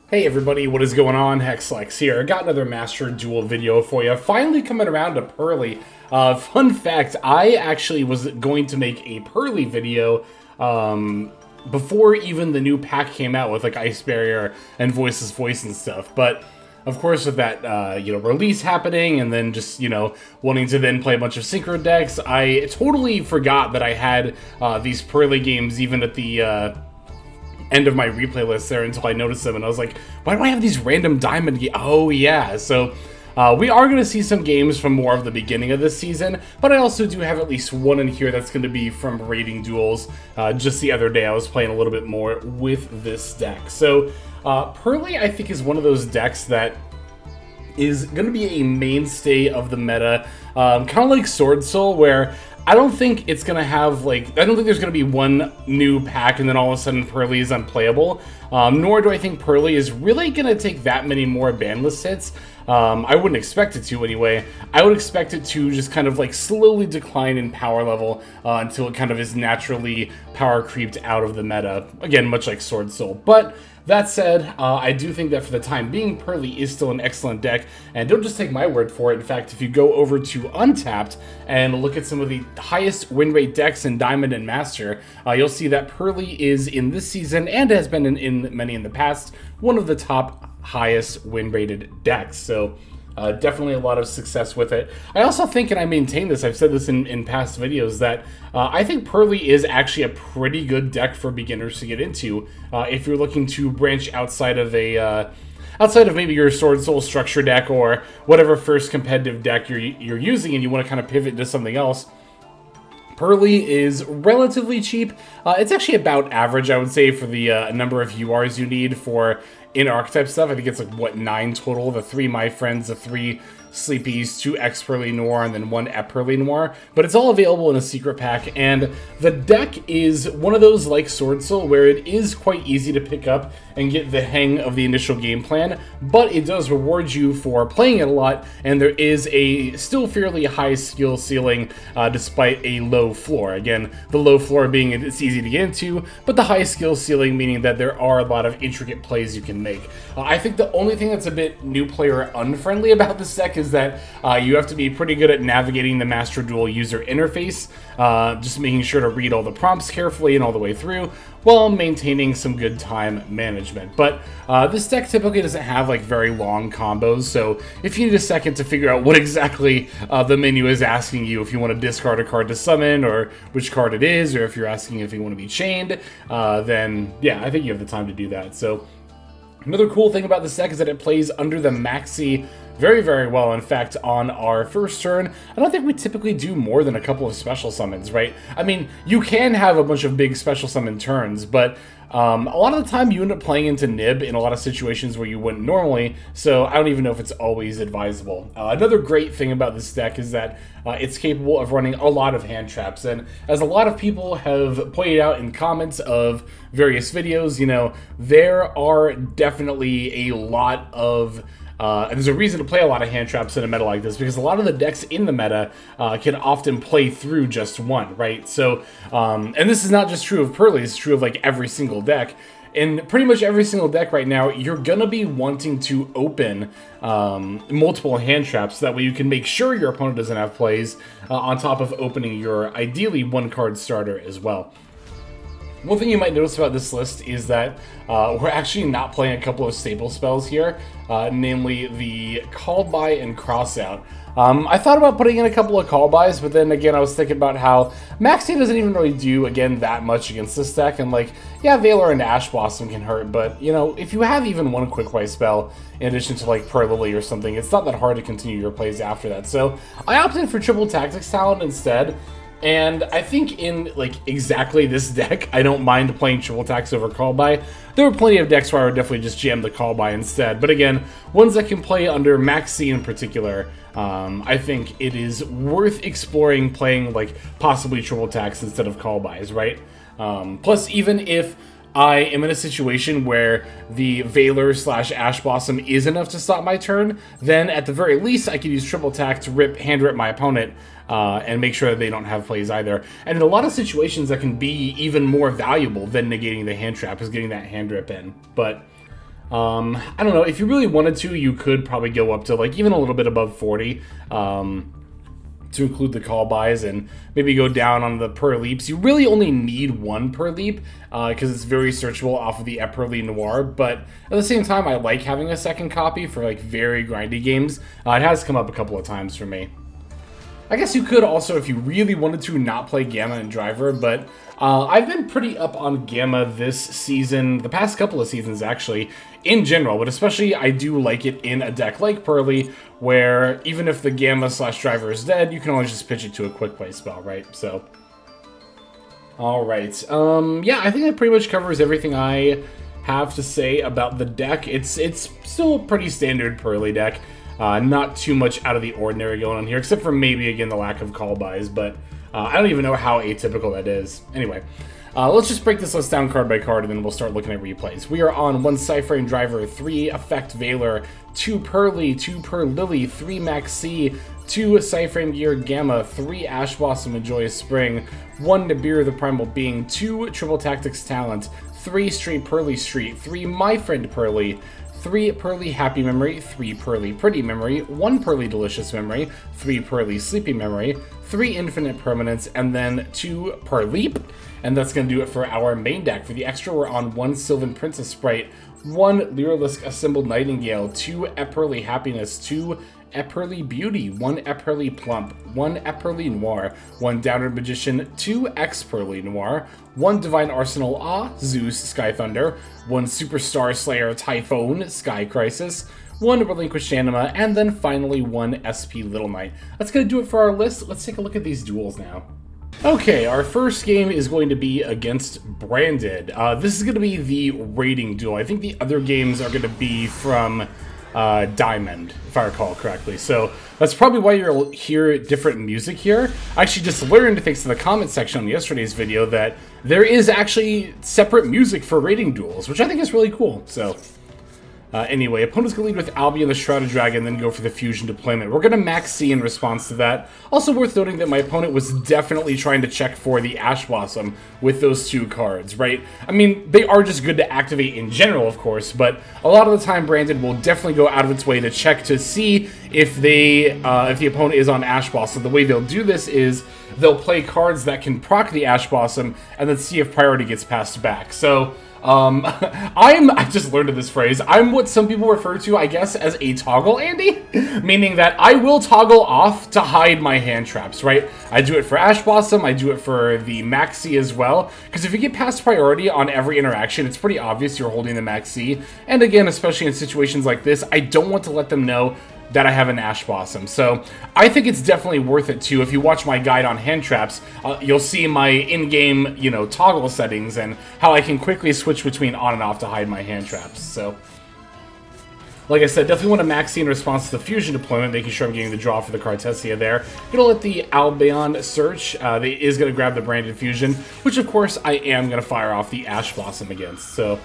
Hey everybody, what is going on? Hexlex here. I got another Master Duel video for you. Finally coming around to Pearly. Fun fact, I actually was going to make a Pearly video before even the new pack came out with like Ice Barrier and Voiceless Voice and stuff. But of course with that release happening and then just, wanting to then play a bunch of Synchro decks, I totally forgot that I had these Pearly games even at the end of my replay list there until I noticed them, and I was like, why do I have these random diamond games? Oh yeah, so we are going to see some games from more of the beginning of this season, but I also do have at least one in here that's going to be from rating duels. Just the other day I was playing a little bit more with this deck. So Pearly, I think, is one of those decks that is going to be a mainstay of the meta, kind of like Sword Soul, where I don't think it's going to have, I don't think there's going to be one new pack and then all of a sudden Pearly is unplayable. Nor do I think Pearly is really going to take that many more banlist hits. I wouldn't expect it to anyway. I would expect it to just kind of slowly decline in power level until it kind of is naturally power creeped out of the meta. Again, much like Sword Soul. But that said, I do think that for the time being, Pearly is still an excellent deck, and don't just take my word for it. In fact, if you go over to Untapped and look at some of the highest win rate decks in Diamond and Master, you'll see that Pearly is in this season, and has been in many in the past, one of the top highest win rated decks. So definitely a lot of success with it. I also think, and I maintain this, I've said this in past videos, that I think Pearly is actually a pretty good deck for beginners to get into if you're looking to branch outside of maybe your Sword Soul structure deck or whatever first competitive deck you're using, and you want to kind of pivot to something else. Pearly is relatively cheap. It's actually about average, I would say, for the number of URs you need for in-archetype stuff. I think it's 9 total. The 3 My Friends, the 3 Sleepies, 2 X-Pearly Noir, and then 1 Ep-Pearly Noir. But it's all available in a secret pack, and the deck is one of those like Sword Soul where it is quite easy to pick up and get the hang of the initial game plan, but it does reward you for playing it a lot, and there is a still fairly high skill ceiling despite a low floor. Again, the low floor being it's easy to get into, but the high skill ceiling meaning that there are a lot of intricate plays you can make. I think the only thing that's a bit new player unfriendly about this deck is that you have to be pretty good at navigating the Master Duel user interface, just making sure to read all the prompts carefully and all the way through, while maintaining some good time management. But this deck typically doesn't have very long combos, so if you need a second to figure out what exactly the menu is asking you, if you want to discard a card to summon, or which card it is, or if you're asking if you want to be chained, then yeah, I think you have the time to do that. So another cool thing about this deck is that it plays under the Maxi very, very well. In fact, on our first turn, I don't think we typically do more than a couple of special summons, right? I mean, you can have a bunch of big special summon turns, but a lot of the time you end up playing into Nib in a lot of situations where you wouldn't normally, so I don't even know if it's always advisable. Another great thing about this deck is that it's capable of running a lot of hand traps, and as a lot of people have pointed out in comments of various videos, there are definitely a lot of there's a reason to play a lot of hand traps in a meta like this, because a lot of the decks in the meta can often play through just one, right? So, and this is not just true of Pearly, it's true of every single deck. In pretty much every single deck right now, you're gonna be wanting to open multiple hand traps, so that way you can make sure your opponent doesn't have plays, on top of opening your ideally 1-card starter as well. One thing you might notice about this list is that we're actually not playing a couple of staple spells here, namely the Call By and Crossout. I thought about putting in a couple of Call Bys, but then again I was thinking about how Maxi doesn't even really do, again, that much against this deck, and yeah, Valor and Ash Blossom can hurt, but if you have even one Quick Play spell in addition to Pearl Lily or something, it's not that hard to continue your plays after that. So I opted for Triple Tactics Talent instead. And I think in exactly this deck, I don't mind playing Triple Tax over Call By. There were plenty of decks where I would definitely just jam the Call By instead. But again, ones that can play under Maxi in particular, I think it is worth exploring playing possibly Triple Tax instead of Call Bys, right? Plus, even if I am in a situation where the Valor / Ash Blossom is enough to stop my turn, then at the very least I could use Triple Tack to hand rip my opponent and make sure that they don't have plays either. And in a lot of situations that can be even more valuable than negating the hand trap is getting that hand rip in. But I don't know, if you really wanted to, you could probably go up to like even a little bit above 40 to include the call buys and maybe go down on the per leaps. You really only need one per leap because it's very searchable off of the Epperly Noir, but at the same time, I like having a second copy for like very grindy games. It has come up a couple of times for me. I guess you could also, if you really wanted to, not play Gamma and Driver, but I've been pretty up on Gamma this season, the past couple of seasons actually, in general, but especially I do like it in a deck like Pearly, where even if the Gamma/Driver is dead, you can always just pitch it to a quick play spell, right? So, alright, yeah, I think that pretty much covers everything I have to say about the deck. It's still a pretty standard Pearly deck. Not too much out of the ordinary going on here, except for maybe, again, the lack of call buys, but I don't even know how atypical that is. Anyway, let's just break this list down card by card, and then we'll start looking at replays. We are on 1 Cyframe Driver, 3 Effect Veiler, 2 Pearly, 2 Per Lily, 3 Maxi, 2 Cyframe Gear Gamma, 3 Ash Blossom and Joyous Spring, 1 Nibiru the Primal Being, 2 Triple Tactics Talent, 3 Straight Pearly Street, 3 My Friend Pearly, 3 Pearly Happy Memory, 3 Pearly Pretty Memory, 1 Pearly Delicious Memory, 3 Pearly Sleepy Memory, 3 Infinite Permanence, and then 2 Per Leap. And that's going to do it for our main deck. For the extra, we're on 1 Sylvan Princess Sprite, 1 Lyrilisk Assembled Nightingale, 2 Epperly Happiness, 2 Epperly Beauty, 1 Epperly Plump, 1 Epperly Noir, 1 Downward Magician, 2 X-Pearly Noir, 1 Divine Arsenal Zeus Sky Thunder, 1 Superstar Slayer Typhoon Sky Crisis, 1 Relinquished Anima, and then finally 1 SP Little Knight. That's going to do it for our list. Let's take a look at these duels now. Okay, our first game is going to be against Branded. This is going to be the rating duel. I think the other games are going to be from Diamond, if I recall correctly. So that's probably why you'll hear different music here. I actually just learned, thanks to the comment section on yesterday's video, that there is actually separate music for rating duels, which I think is really cool. So anyway, opponent's going to lead with Albion, the Shrouded Dragon, then go for the Fusion deployment. We're going to max C in response to that. Also worth noting that my opponent was definitely trying to check for the Ash Blossom with those 2 cards, right? I mean, they are just good to activate in general, of course, but a lot of the time Branded will definitely go out of its way to check to see if the opponent is on Ash Blossom. The way they'll do this is they'll play cards that can proc the Ash Blossom and then see if priority gets passed back. So I just learned of this phrase. I'm what some people refer to, I guess, as a toggle Andy, meaning that I will toggle off to hide my hand traps, right? I do it for Ash Blossom, I do it for the Maxi as well, because if you get past priority on every interaction, it's pretty obvious you're holding the Maxi, and again, especially in situations like this, I don't want to let them know that I have an Ash Blossom. So I think it's definitely worth it too. If you watch my guide on hand traps, you'll see my in-game, toggle settings and how I can quickly switch between on and off to hide my hand traps. So, like I said, definitely want to maxi in response to the Fusion deployment, making sure I'm getting the draw for the Cartesia there. Gonna let the Albion search. They is gonna grab the Branded Fusion, which of course I am gonna fire off the Ash Blossom against. So.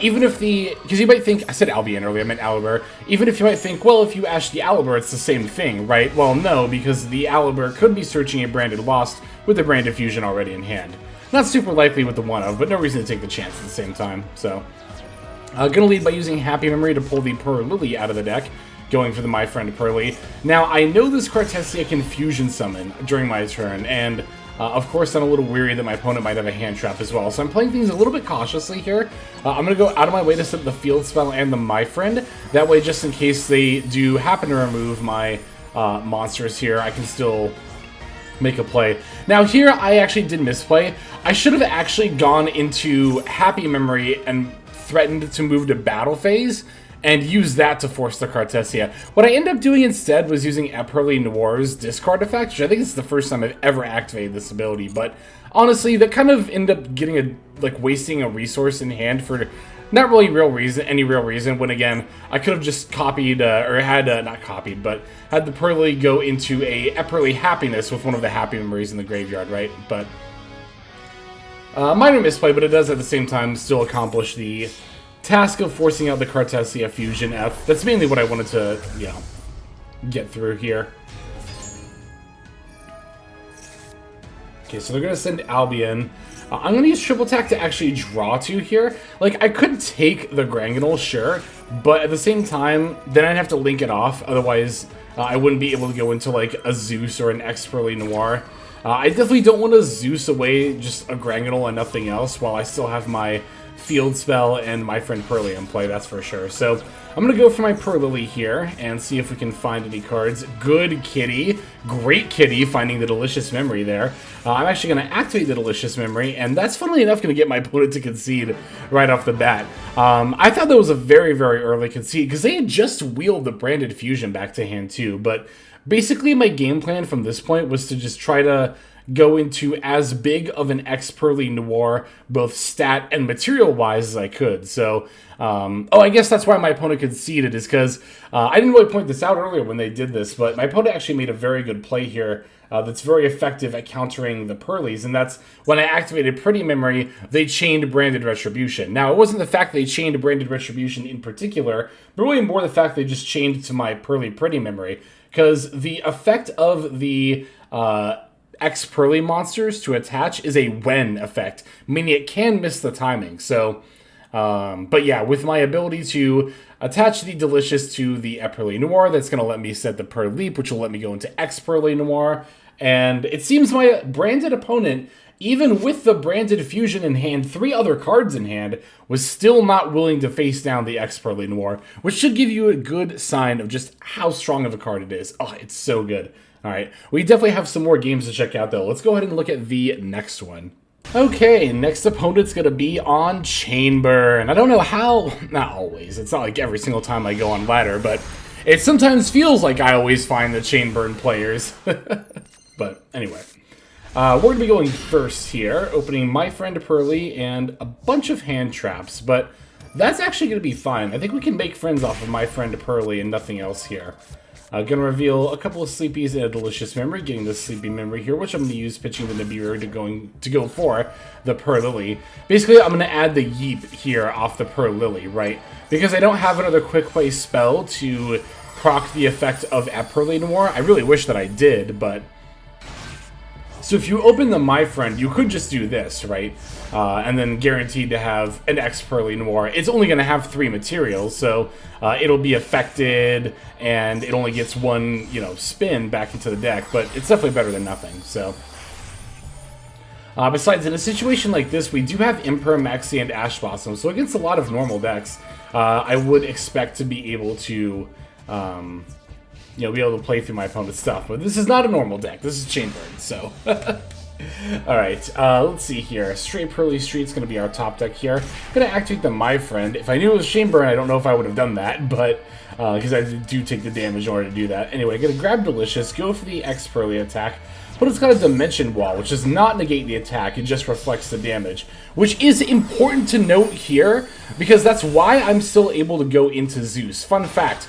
Even if because you might think, I said Albion earlier, I meant Aliber. Even if you might think, well, if you Ash the Aliber, it's the same thing, right? Well, no, because the Aliber could be searching a Branded Lost with the Branded Fusion already in hand. Not super likely with the 1-of, but no reason to take the chance at the same time, so. Gonna lead by using Happy Memory to pull the Per Lily out of the deck, going for the My Friend Pearly. Now, I know this Cartesia can Fusion Summon during my turn, and of course, I'm a little weary that my opponent might have a hand trap as well, so I'm playing things a little bit cautiously here. I'm going to go out of my way to set the Field Spell and the My Friend. That way, just in case they do happen to remove my monsters here, I can still make a play. Now here, I actually did misplay. I should have actually gone into Happy Memory and threatened to move to Battle Phase, and use that to force the Cartesia. What I ended up doing instead was using Epperly Noir's discard effect, which I think is the first time I've ever activated this ability, but honestly, that kind of ended up getting wasting a resource in hand for not really any real reason, when again, I could have just copied, or had, not copied, but had the Pearly go into a Epperly Happiness with one of the Happy Memories in the graveyard, right? But, minor misplay, but it does at the same time still accomplish the task of forcing out the Cartesia Fusion F. That's mainly what I wanted to, get through here. Okay, so they're going to send Albion. I'm going to use triple attack to actually draw 2 here. Like, I could take the Granganol, sure, but at the same time, then I'd have to link it off. Otherwise, I wouldn't be able to go into, like, a Zeus or an Expertly Noir. I definitely don't want to Zeus away just a Granganol and nothing else while I still have my Field Spell and my friend Pearly in play, that's for sure. So I'm going to go for my Purlily here and see if we can find any cards. Good kitty. Great kitty, finding the Delicious Memory there. I'm actually going to activate the Delicious Memory, and that's funnily enough going to get my opponent to concede right off the bat. I thought that was a very, very early concede because they had just wheeled the Branded Fusion back to hand too, but basically my game plan from this point was to just try to go into as big of an Expertly Noir, both stat and material-wise, as I could. So, oh, I guess that's why my opponent conceded, is because I didn't really point this out earlier when they did this, but my opponent actually made a very good play here that's very effective at countering the Pearlies, and that's when I activated Pretty Memory, they chained Branded Retribution. Now, it wasn't the fact they chained Branded Retribution in particular, but really more the fact they just chained to my Pearly Pretty Memory, because the effect of the X-Pearly monsters to attach is a when effect, meaning it can miss the timing. So, but yeah, with my ability to attach the Delicious to the Epperly Noir, that's going to let me set the Pearl Leap, which will let me go into X-Pearly Noir. And it seems my branded opponent, even with the Branded Fusion in hand, 3 other cards in hand, was still not willing to face down the X-Pearly Noir, which should give you a good sign of just how strong of a card it is. Oh, it's so good. All right, we definitely have some more games to check out, though. Let's go ahead and look at the next one. Okay, next opponent's going to be on Chainburn. I don't know how, not always, it's not like every single time I go on ladder, but it sometimes feels like I always find the Chainburn players. But anyway, we're going to be going first here, opening my friend Pearly and a bunch of hand traps, but that's actually going to be fine. I think we can make friends off of my friend Pearly and nothing else here. Gonna reveal a couple of Sleepies and a Delicious Memory, getting the Sleepy Memory here, which I'm gonna use pitching the Nibiru to go for the Purlily. Basically, I'm gonna add the Yeep here off the Purlily, right? Because I don't have another quick play spell to proc the effect of Epperly Noir. I really wish that I did, but so if you open the My Friend, you could just do this, right? And then guaranteed to have an X-Pearly Noir. It's only going to have 3 materials, so it'll be affected, and it only gets 1, spin back into the deck, but it's definitely better than nothing, so. Besides, in a situation like this, we do have Imper, Maxi, and Ash Blossom, so against a lot of normal decks, I would expect to be able to, be able to play through my opponent's stuff. But this is not a normal deck. This is Chainburn, so. Alright, let's see here. Straight Pearly Street's going to be our top deck here. I'm going to activate the My Friend. If I knew it was Chainburn, I don't know if I would have done that, but, because I do take the damage in order to do that. Anyway, going to grab Delicious, go for the X-Pearly attack, but it's got a Dimension Wall, which does not negate the attack, it just reflects the damage. Which is important to note here, because that's why I'm still able to go into Zeus. Fun fact.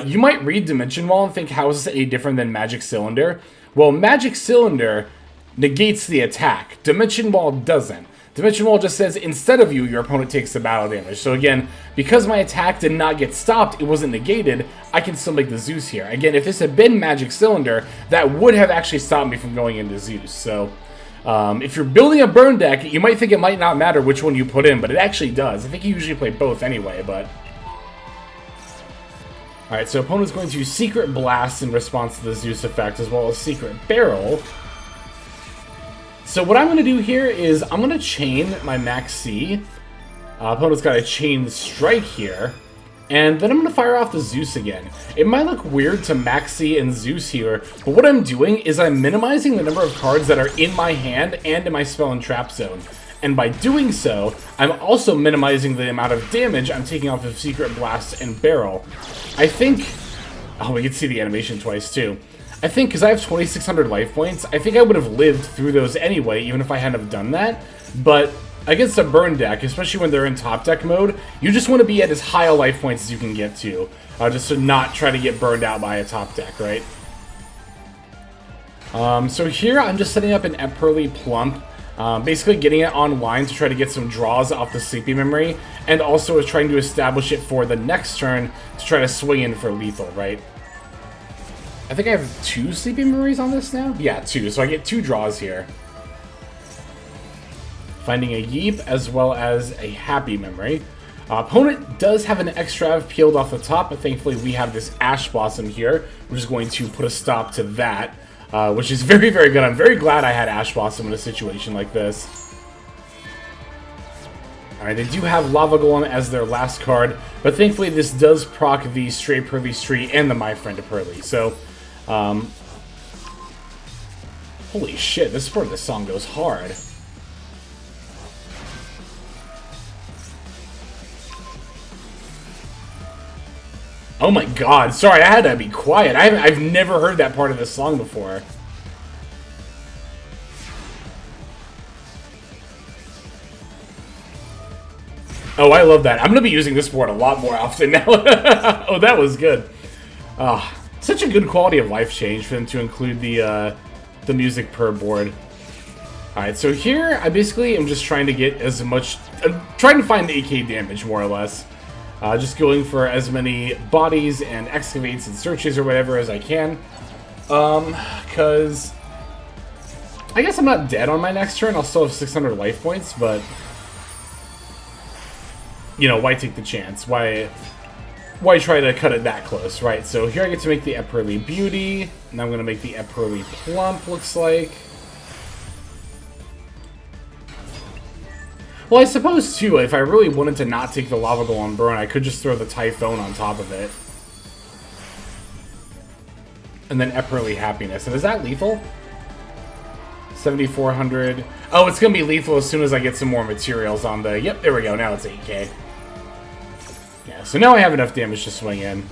You might read Dimension Wall and think, how is this any different than Magic Cylinder? Well, Magic Cylinder negates the attack. Dimension Wall doesn't. Dimension Wall just says, instead of you, your opponent takes the battle damage. So again, because my attack did not get stopped, it wasn't negated, I can still make the Zeus here. Again, if this had been Magic Cylinder, that would have actually stopped me from going into Zeus. So, if you're building a burn deck, you might think it might not matter which one you put in, but it actually does. I think you usually play both anyway, but... Alright, so opponent's going to Secret Blast in response to the Zeus effect, as well as Secret Barrel. So what I'm going to do here is I'm going to chain my Max C. Opponent's got a Chain Strike here. And then I'm going to fire off the Zeus again. It might look weird to Max C and Zeus here, but what I'm doing is I'm minimizing the number of cards that are in my hand and in my spell and trap zone. And by doing so, I'm also minimizing the amount of damage I'm taking off of Secret Blast and Barrel. I think... Oh, we can see the animation twice, too. I think, because I have 2,600 life points, I think I would have lived through those anyway, even if I hadn't have done that. But against a burn deck, especially when they're in top deck mode, you just want to be at as high a life points as you can get to. Just to not try to get burned out by a top deck, right? So here, I'm just setting up an Epperly Plump. Basically getting it online to try to get some draws off the Sleepy Memory, and also is trying to establish it for the next turn to try to swing in for lethal, right? I think I have 2 Sleepy Memories on this now? Yeah, 2, so I get 2 draws here. finding a Yeep as well as a Happy Memory. Opponent does have an extra peeled off the top, but thankfully we have this Ash Blossom here, which is going to put a stop to that, which is very, very good. I'm very glad I had Ash Blossom in a situation like this. Alright, they do have Lava Golem as their last card, but thankfully this does proc the Stray Pearly Street and the My Friend Pearly, so, holy shit, this part of the song goes hard. Oh my god, sorry, I had to be quiet. I've never heard that part of this song before. Oh, I love that. I'm gonna be using this board a lot more often now. Oh, that was good. Such a good quality of life change for them to include the music per board. Alright, so here I basically am just trying to get as much... I'm trying to find the AK damage, more or less. Just going for as many bodies and excavates and searches or whatever as I can. Because I guess I'm not dead on my next turn. I'll still have 600 life points, but you know, why take the chance? Why try to cut it that close, right? So here I get to make the Epperly Beauty, and I'm going to make the Epperly Plump, looks like. Well, I suppose, too, if I really wanted to not take the Lava Golem Burn, I could just throw the Typhone on top of it. And then Epperly Happiness. And is that lethal? 7,400. Oh, it's going to be lethal as soon as I get some more materials on the... Yep, there we go. Now it's 8k. Yeah, so now I have enough damage to swing in.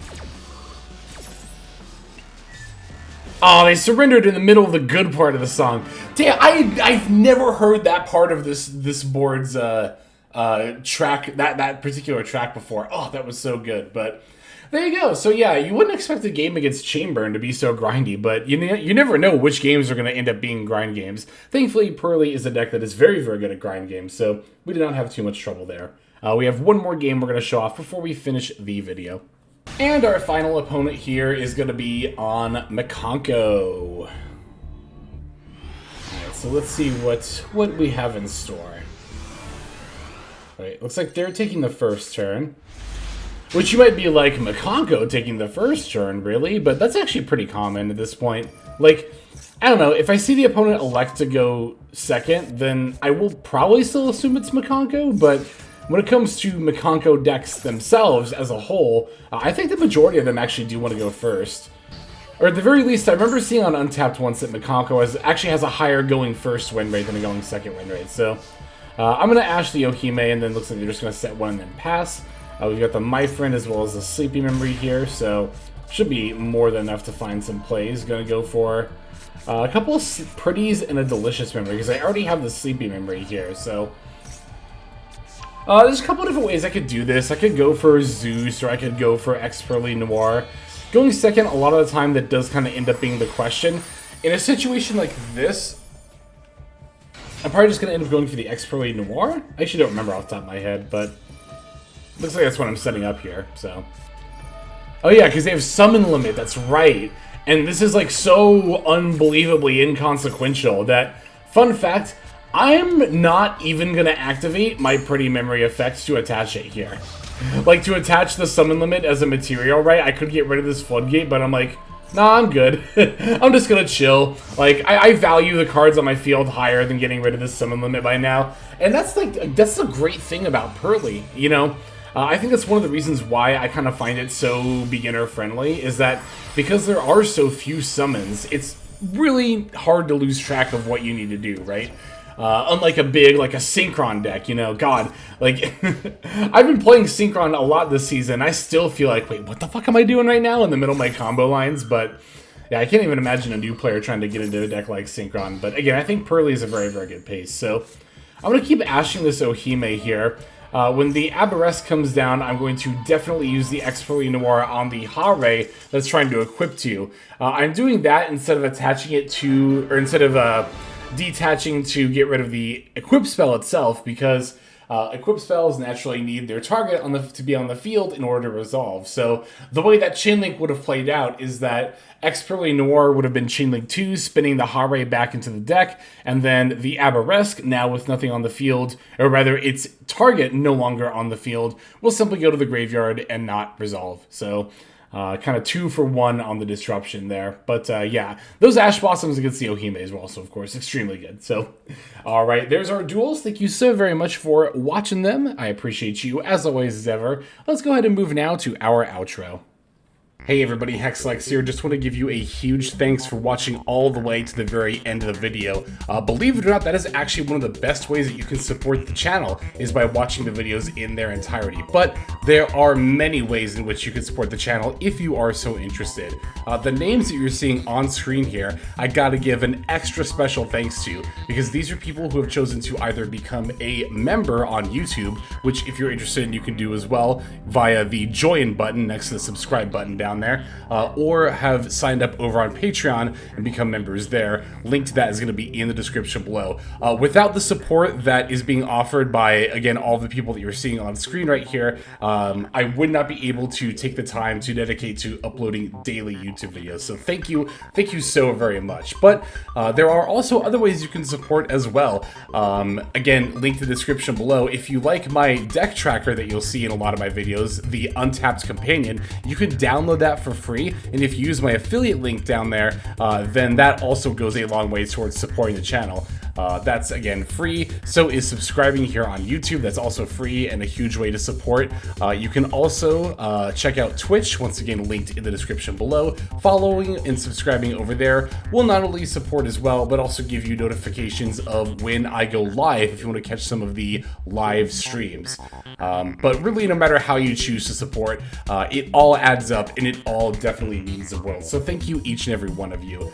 Oh, they surrendered in the middle of the good part of the song. Damn, I've never heard that part of this board's track, that particular track before. Oh, that was so good. But there you go. So yeah, you wouldn't expect a game against Chamburn to be so grindy, but you never know which games are going to end up being grind games. Thankfully, Pearly is a deck that is very, very good at grind games, so we did not have too much trouble there. We have one more game we're going to show off before we finish the video. And our final opponent here is going to be on Makono. Alright, so let's see what we have in store. Alright, looks like they're taking the first turn. Which you might be like, Makono taking the first turn, really? But that's actually pretty common at this point. Like, I don't know, if I see the opponent elect to go second, then I will probably still assume it's Makono, but when it comes to Makono decks themselves as a whole, I think the majority of them actually do want to go first. Or at the very least, I remember seeing on Untapped once that Makono actually has a higher going first win rate than a going second win rate. So I'm going to Ash the Ohime, and then looks like they're just going to set one and then pass. We've got the My Friend as well as the Sleepy Memory here, so should be more than enough to find some plays. Going to go for a couple of Pretties and a Delicious Memory, because I already have the Sleepy Memory here, so... there's a couple of different ways I could do this. I could go for Zeus, or I could go for Expertly Noir. Going second, a lot of the time, that does kind of end up being the question. In a situation like this, I'm probably just going to end up going for the Expertly Noir. I actually don't remember off the top of my head, but looks like that's what I'm setting up here, so. Oh yeah, because they have Summon Limit, that's right. And this is like so unbelievably inconsequential that, fun fact, I'm not even going to activate my Pretty Memory effects to attach it here. Like, to attach the Summon Limit as a material, right? I could get rid of this Floodgate, but I'm like, nah, I'm good. I'm just going to chill. Like, I value the cards on my field higher than getting rid of this Summon Limit by now. And that's the great thing about Pearly, you know? I think that's one of the reasons why I kind of find it so beginner-friendly, is that because there are so few summons, it's really hard to lose track of what you need to do, right? Unlike a big, like a Synchron deck, you know, God, like, I've been playing Synchron a lot this season. I still feel like, wait, what the fuck am I doing right now in the middle of my combo lines? But, yeah, I can't even imagine a new player trying to get into a deck like Synchron. But, again, I think Pearly is a very, very good pace. So, I'm going to keep ashing this Ohime here. When the Aberrest comes down, I'm going to definitely use the Expertly Noir on the Hare that's trying to equip to. I'm doing that instead of attaching it to, or instead of, detaching to get rid of the equip spell itself, because equip spells naturally need their target to be on the field in order to resolve. So the way that Chainlink would have played out is that Expurley Noir would have been Chainlink 2, spinning the Hare back into the deck, and then the Aberresque, now with nothing on the field, or rather its target no longer on the field, will simply go to the graveyard and not resolve. So kind of 2 for 1 on the disruption there. But yeah, those Ash Blossoms against the Ohimes were also, of course, extremely good. So, all right, there's our duels. Thank you so very much for watching them. I appreciate you, as always, as ever. Let's go ahead and move now to our outro. Hey everybody, Hexlex here. Just want to give you a huge thanks for watching all the way to the very end of the video. Believe it or not, that is actually one of the best ways that you can support the channel, is by watching the videos in their entirety. But there are many ways in which you can support the channel if you are so interested. The names that you're seeing on screen here, I gotta give an extra special thanks to, because these are people who have chosen to either become a member on YouTube, which if you're interested you can do as well via the join button next to the subscribe button down there, or have signed up over on Patreon and become members there. Link to that is going to be in the description below. Without the support that is being offered by, again, all the people that you're seeing on screen right here, I would not be able to take the time to dedicate to uploading daily YouTube videos. So thank you so very much. But there are also other ways you can support as well. Again, link to the description below. If you like my deck tracker that you'll see in a lot of my videos, the Untapped Companion, you can download that for free, and if you use my affiliate link down there, then that also goes a long way towards supporting the channel. That's, again, free. So is subscribing here on YouTube. That's also free and a huge way to support. You can also check out Twitch, once again linked in the description below. Following and subscribing over there will not only support as well, but also give you notifications of when I go live if you want to catch some of the live streams. But really, no matter how you choose to support, it all adds up, and it all definitely means the world. So thank you, each and every one of you.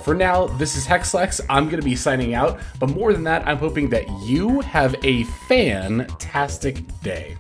For now, this is Hexlex. I'm going to be signing out. But more than that, I'm hoping that you have a fantastic day.